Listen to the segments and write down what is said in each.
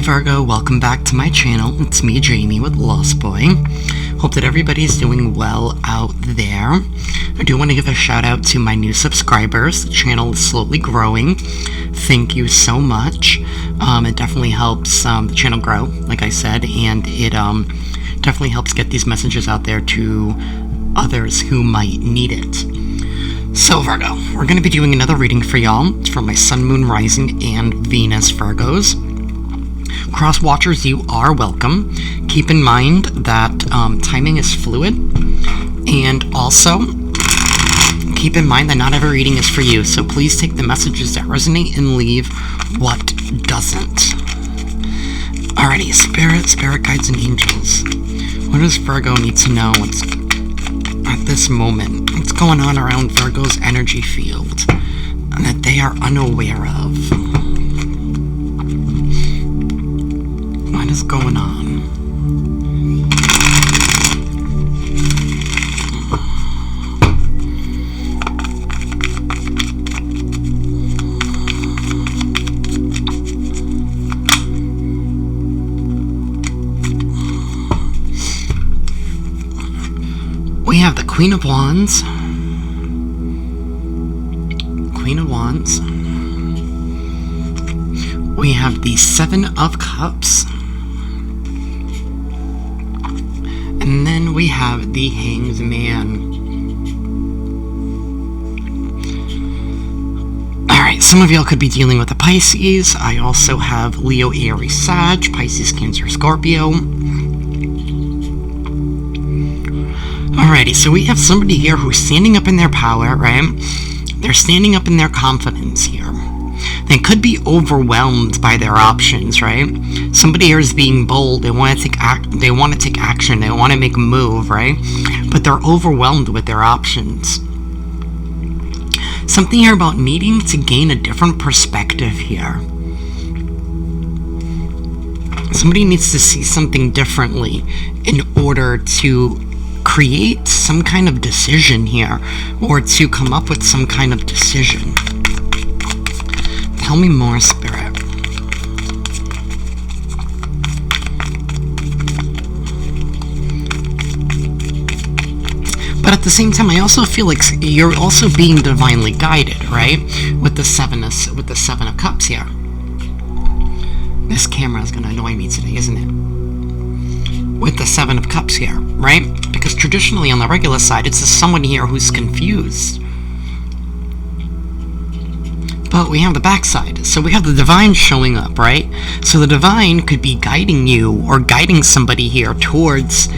Virgo, welcome back to my channel. It's me, Jayme, with Lost Boy. Hope that everybody's doing well out there. I do want to give a shout out to my new subscribers. The channel is slowly growing. Thank you so much. It definitely helps the channel grow, like I said, and it definitely helps get these messages out there to others who might need it. So Virgo, we're going to be doing another reading for y'all. It's for my Sun, Moon, Rising, and Venus Virgos. Cross watchers, you are welcome. Keep in mind that timing is fluid, and also keep in mind that not every reading is for you, so please take the messages that resonate and leave what doesn't. Alrighty, spirit guides and angels. What does Virgo need to know at this moment? What's going on around Virgo's energy field that they are unaware of? What is going on? We have the Queen of Wands. Queen of Wands. We have the Seven of Cups. And then we have the Hanged Man. Alright, some of y'all could be dealing with the Pisces. I also have Leo, Aries, Sag, Pisces, Cancer, Scorpio. Alrighty, so we have somebody here who's standing up in their power, right? They're standing up in their confidence here. They could be overwhelmed by their options, right? Somebody here is being bold. They want to take action. They want to make a move, right? But they're overwhelmed with their options. Something here about needing to gain a different perspective here. Somebody needs to see something differently in order to create some kind of decision here, or to come up with some kind of decision. Tell me more, Spirit. But at the same time, I also feel like you're also being divinely guided, right? With the Seven of Cups here. This camera is going to annoy me today, isn't it? With the Seven of Cups here, right? Because traditionally on the regular side, it's someone here who's confused. But we have the backside. So we have the divine showing up, right? So the divine could be guiding you or guiding somebody here towards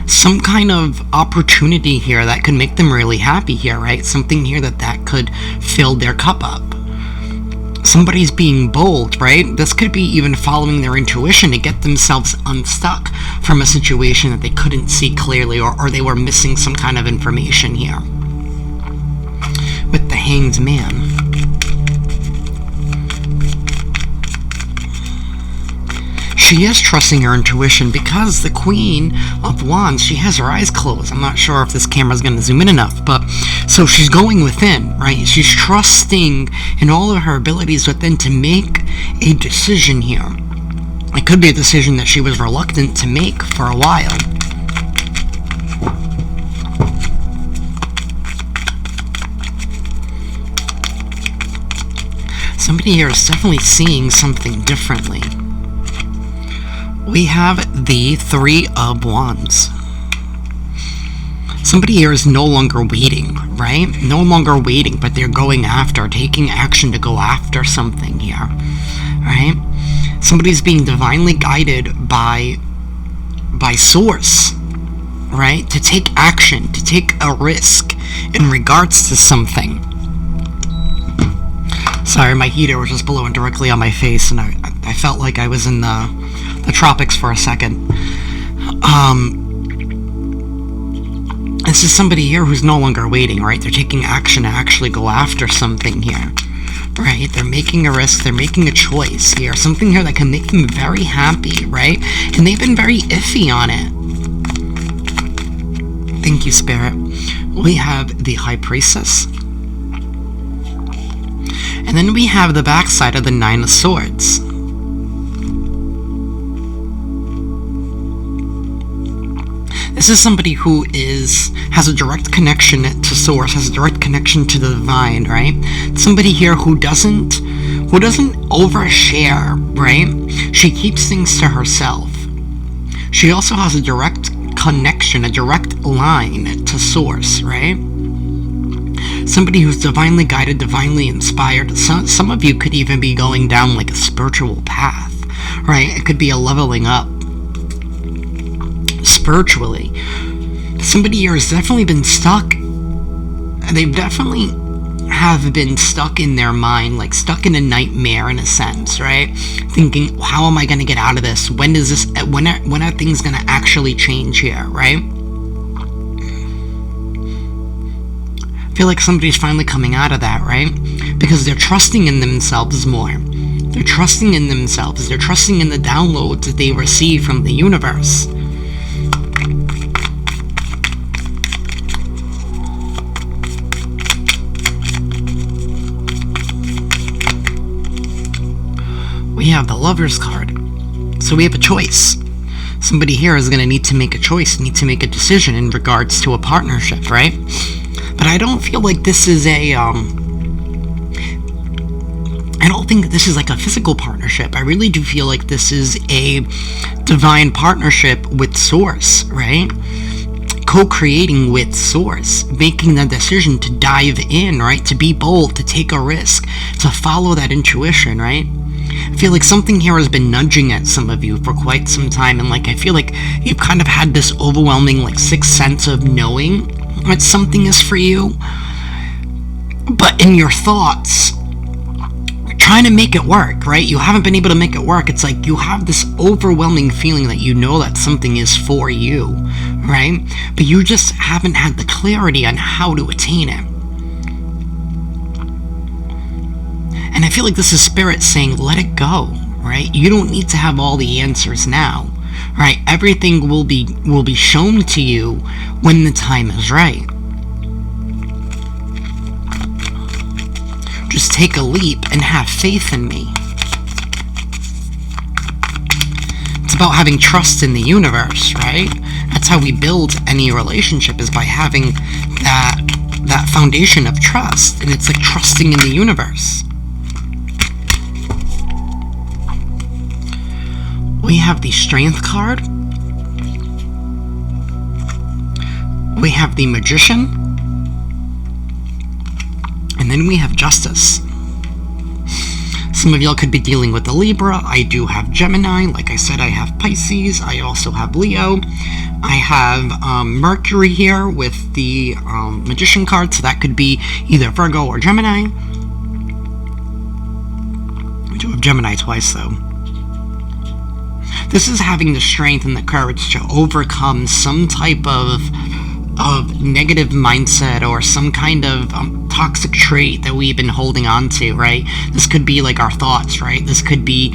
some kind of opportunity here that could make them really happy here, right? Something here that could fill their cup up. Somebody's being bold, right? This could be even following their intuition to get themselves unstuck from a situation that they couldn't see clearly, or they were missing some kind of information here. With the Hanged Man. She is trusting her intuition because the Queen of Wands, she has her eyes closed. I'm not sure if this camera's going to zoom in enough, but so she's going within, right? She's trusting in all of her abilities within to make a decision here. It could be a decision that she was reluctant to make for a while. Somebody here is definitely seeing something differently. We have the Three of Wands. Somebody here is no longer waiting, right? No longer waiting, but they're going after, taking action to go after something here, right? Somebody's being divinely guided by source, right? To take action, to take a risk in regards to something. Sorry, my heater was just blowing directly on my face, and I felt like I was in the tropics for a second. This is somebody here who's no longer waiting, right? They're taking action to actually go after something here, right? They're making a risk, they're making a choice here, something here that can make them very happy, right? And they've been very iffy on it. Thank you, Spirit. We have the High Priestess. And then we have the backside of the Nine of Swords. This is somebody who has a direct connection to source, has a direct connection to the divine, right? Somebody here who doesn't overshare, right? She keeps things to herself. She also has a direct connection, a direct line to source, right? Somebody who's divinely guided, divinely inspired. Some of you could even be going down like a spiritual path, right? It could be a leveling up spiritually. Somebody here has definitely been stuck. They definitely have been stuck in their mind, like stuck in a nightmare in a sense, right? Thinking, how am I going to get out of this? When are things going to actually change here, right? I feel like somebody's finally coming out of that, right? Because they're trusting in themselves more. They're trusting in themselves. They're trusting in the downloads that they receive from the universe. We have the Lover's card. So we have a choice. Somebody here is going to need to make a choice, need to make a decision in regards to a partnership, right? But I don't feel like this is I don't think this is like a physical partnership. I really do feel like this is a divine partnership with Source, right? Co-creating with Source, making the decision to dive in, right? To be bold, to take a risk, to follow that intuition, right? I feel like something here has been nudging at some of you for quite some time, and like I feel like you've kind of had this overwhelming like sixth sense of knowing that something is for you, but in your thoughts you're trying to make it work, right? You haven't been able to make it work. It's like you have this overwhelming feeling that you know that something is for you, right? But you just haven't had the clarity on how to attain it. And I feel like this is Spirit saying, let it go, right? You don't need to have all the answers now, right? Everything will be shown to you when the time is right. Just take a leap and have faith in me. It's about having trust in the universe, right? That's how we build any relationship, is by having that foundation of trust. And it's like trusting in the universe. We have the Strength card. We have the Magician. And then we have Justice. Some of y'all could be dealing with the Libra. I do have Gemini. Like I said, I have Pisces. I also have Leo. I have Mercury here with the Magician card. So that could be either Virgo or Gemini. I do have Gemini twice, though. This is having the strength and the courage to overcome some type of negative mindset or some kind of toxic trait that we've been holding on to, right? This could be like our thoughts, right? This could be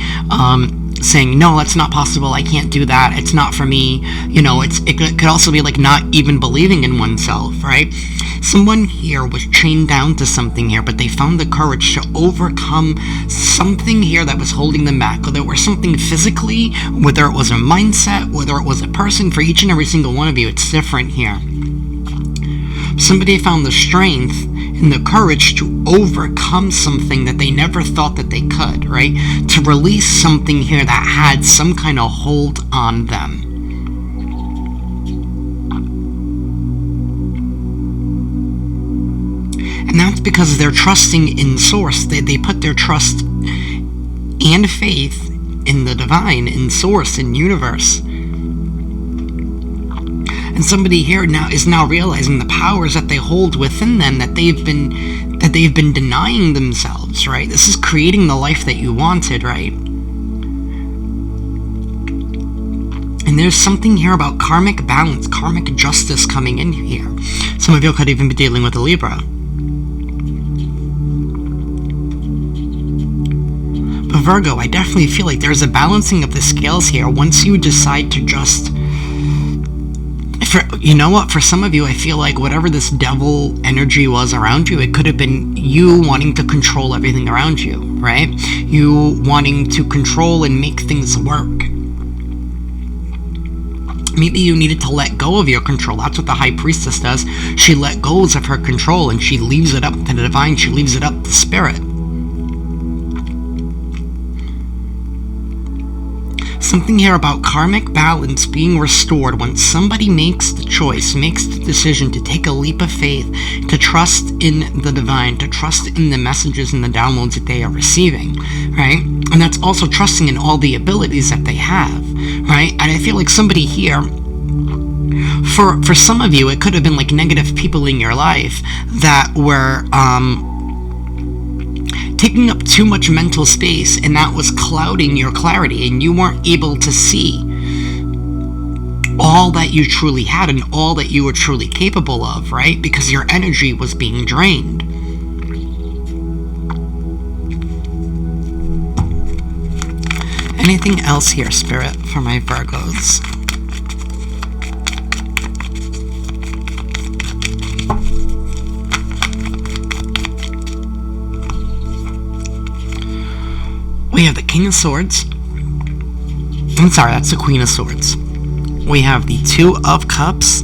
saying, no, that's not possible, I can't do that, it's not for me. You know, it could also be like not even believing in oneself, right? Someone here was chained down to something here, but they found the courage to overcome something here that was holding them back, whether it was something physically, whether it was a mindset, whether it was a person. For each and every single one of you, it's different here. Somebody found the strength and the courage to overcome something that they never thought that they could, right? To release something here that had some kind of hold on them. And that's because they're trusting in Source. They put their trust and faith in the divine, in Source, in universe. And somebody here is now realizing the powers that they hold within them that they've been denying themselves, right? This is creating the life that you wanted, right? And there's something here about karmic balance, karmic justice coming in here. Some of you could even be dealing with a Libra. But Virgo, I definitely feel like there's a balancing of the scales here once you decide to just... you know what, for some of you, I feel like whatever this devil energy was around you, it could have been you wanting to control everything around you, right? You wanting to control and make things work. Maybe you needed to let go of your control. That's what the High Priestess does. She let go of her control and she leaves it up to the divine. She leaves it up to spirit. Something here about karmic balance being restored when somebody makes the choice, makes the decision to take a leap of faith, to trust in the divine, to trust in the messages and the downloads that they are receiving, right? And that's also trusting in all the abilities that they have, right? And I feel like somebody here, for some of you, it could have been like negative people in your life that were taking up too much mental space, and that was clouding your clarity, and you weren't able to see all that you truly had and all that you were truly capable of, right? Because your energy was being drained. Anything else here, Spirit, for my Virgos? We have the King of Swords. I'm sorry, that's the Queen of Swords. We have the Two of Cups.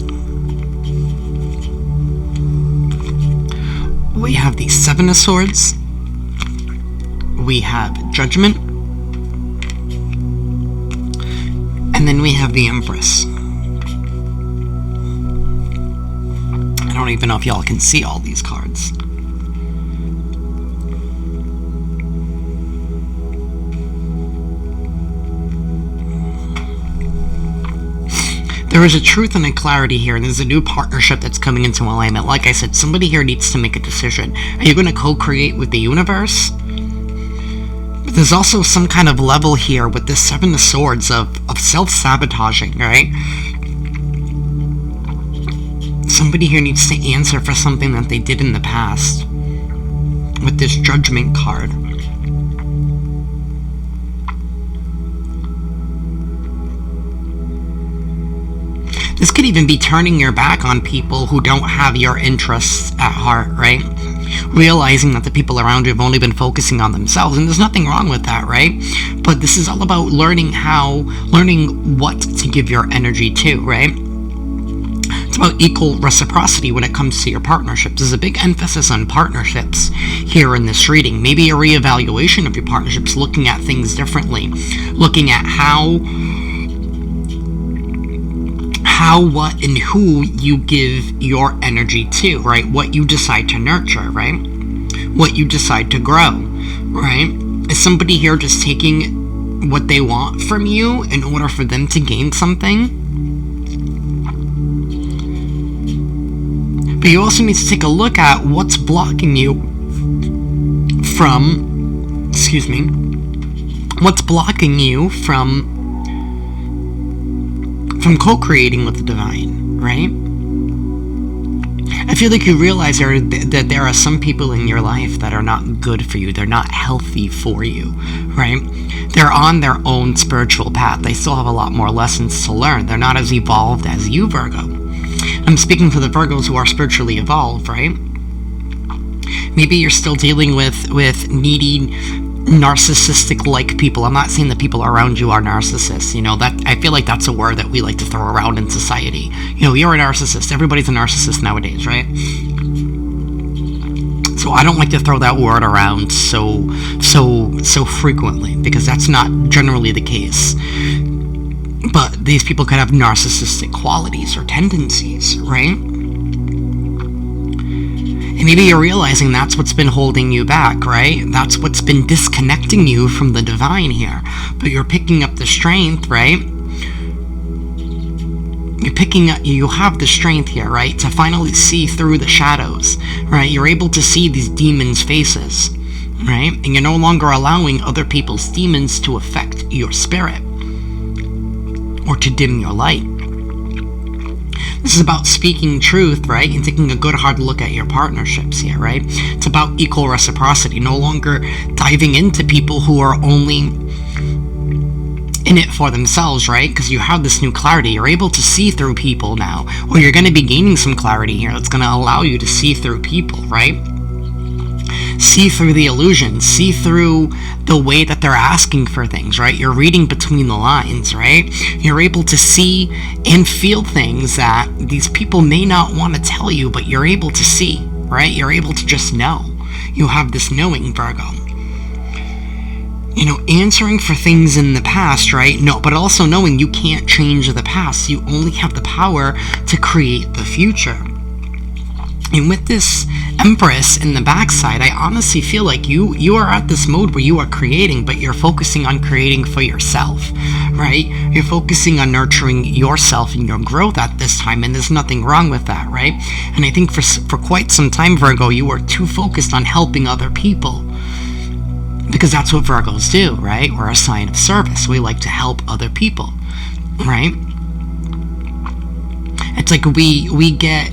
We have the Seven of Swords. We have Judgment. And then we have the Empress. I don't even know if y'all can see all these cards. There is a truth and a clarity here, and there's a new partnership that's coming into alignment. Like I said, somebody here needs to make a decision. Are you going to co-create with the universe? But there's also some kind of level here with this Seven of Swords of self-sabotaging, right? Somebody here needs to answer for something that they did in the past with this Judgment card. This could even be turning your back on people who don't have your interests at heart, right? Realizing that the people around you have only been focusing on themselves, and there's nothing wrong with that, right? But this is all about learning what to give your energy to, right? It's about equal reciprocity when it comes to your partnerships. There's a big emphasis on partnerships here in this reading. Maybe a reevaluation of your partnerships, looking at things differently, looking at how, what, and who you give your energy to, right? What you decide to nurture, right? What you decide to grow, right? Is somebody here just taking what they want from you in order for them to gain something? But you also need to take a look at what's blocking you from, what's blocking you from co-creating with the divine, right? I feel like you realize that there are some people in your life that are not good for you. They're not healthy for you, right? They're on their own spiritual path. They still have a lot more lessons to learn. They're not as evolved as you, Virgo. I'm speaking to the Virgos who are spiritually evolved, right? Maybe you're still dealing with needy, narcissistic-like people. I'm not saying the people around you are narcissists. You know, that I feel like that's a word that we like to throw around in society. You know, you're a narcissist. Everybody's a narcissist nowadays, right? So I don't like to throw that word around so frequently, because that's not generally the case. But these people could have narcissistic qualities or tendencies, right? And maybe you're realizing that's what's been holding you back, right? That's what's been disconnecting you from the divine here. But you're picking up the strength, right? You have the strength here, right? To finally see through the shadows, right? You're able to see these demons' faces, right? And you're no longer allowing other people's demons to affect your spirit or to dim your light. This is about speaking truth, right? And taking a good hard look at your partnerships here, right? It's about equal reciprocity, no longer diving into people who are only in it for themselves, right? Because you have this new clarity. You're able to see through people now, or you're going to be gaining some clarity here that's going to allow you to see through people, right? see through the illusion, see through the way that they're asking for things, right? You're reading between the lines, right? You're able to see and feel things that these people may not want to tell you, but you're able to see, right? You're able to just know. You have this knowing, Virgo. Answering for things in the past, right? No, but also knowing you can't change the past. You only have the power to create the future. And with this Empress in the backside, I honestly feel like you are at this mode where you are creating, but you're focusing on creating for yourself, right? You're focusing on nurturing yourself and your growth at this time, and there's nothing wrong with that, right? And I think for quite some time, Virgo, you were too focused on helping other people. Because that's what Virgos do, right? We're a sign of service. We like to help other people, right? It's like we get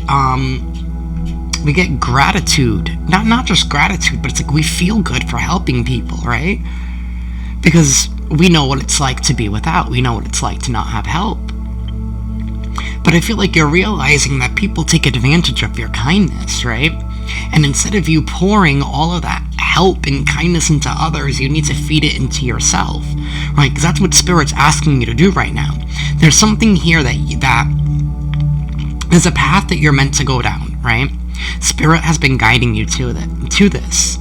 gratitude, not just gratitude, but it's like we feel good for helping people, right? Because we know what it's like to be without. We know what it's like to not have help. But I feel like you're realizing that people take advantage of your kindness, right? And instead of you pouring all of that help and kindness into others, you need to feed it into yourself, right? Because that's what Spirit's asking you to do right now. There's something here that there's a path that you're meant to go down, right? Spirit has been guiding you to this.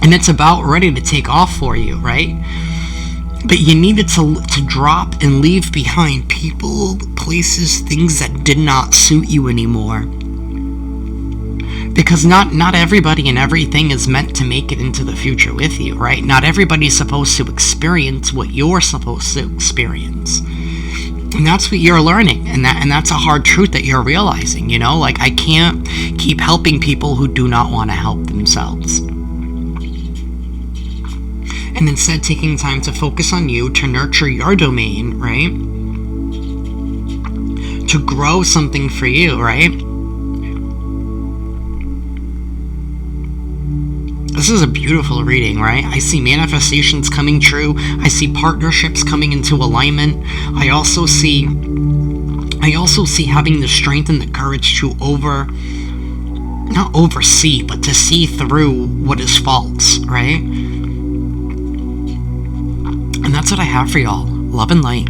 And it's about ready to take off for you, right? But you needed to drop and leave behind people, places, things that did not suit you anymore. Because not everybody and everything is meant to make it into the future with you, right? Not everybody's supposed to experience what you're supposed to experience. And that's what you're learning, and that's a hard truth that you're realizing, Like, I can't keep helping people who do not want to help themselves. And instead taking time to focus on you, to nurture your domain, right? To grow something for you, right? This is a beautiful reading, right? I see manifestations coming true. I see partnerships coming into alignment. I also see having the strength and the courage to not oversee, but to see through what is false, right? And that's what I have for y'all. Love and light.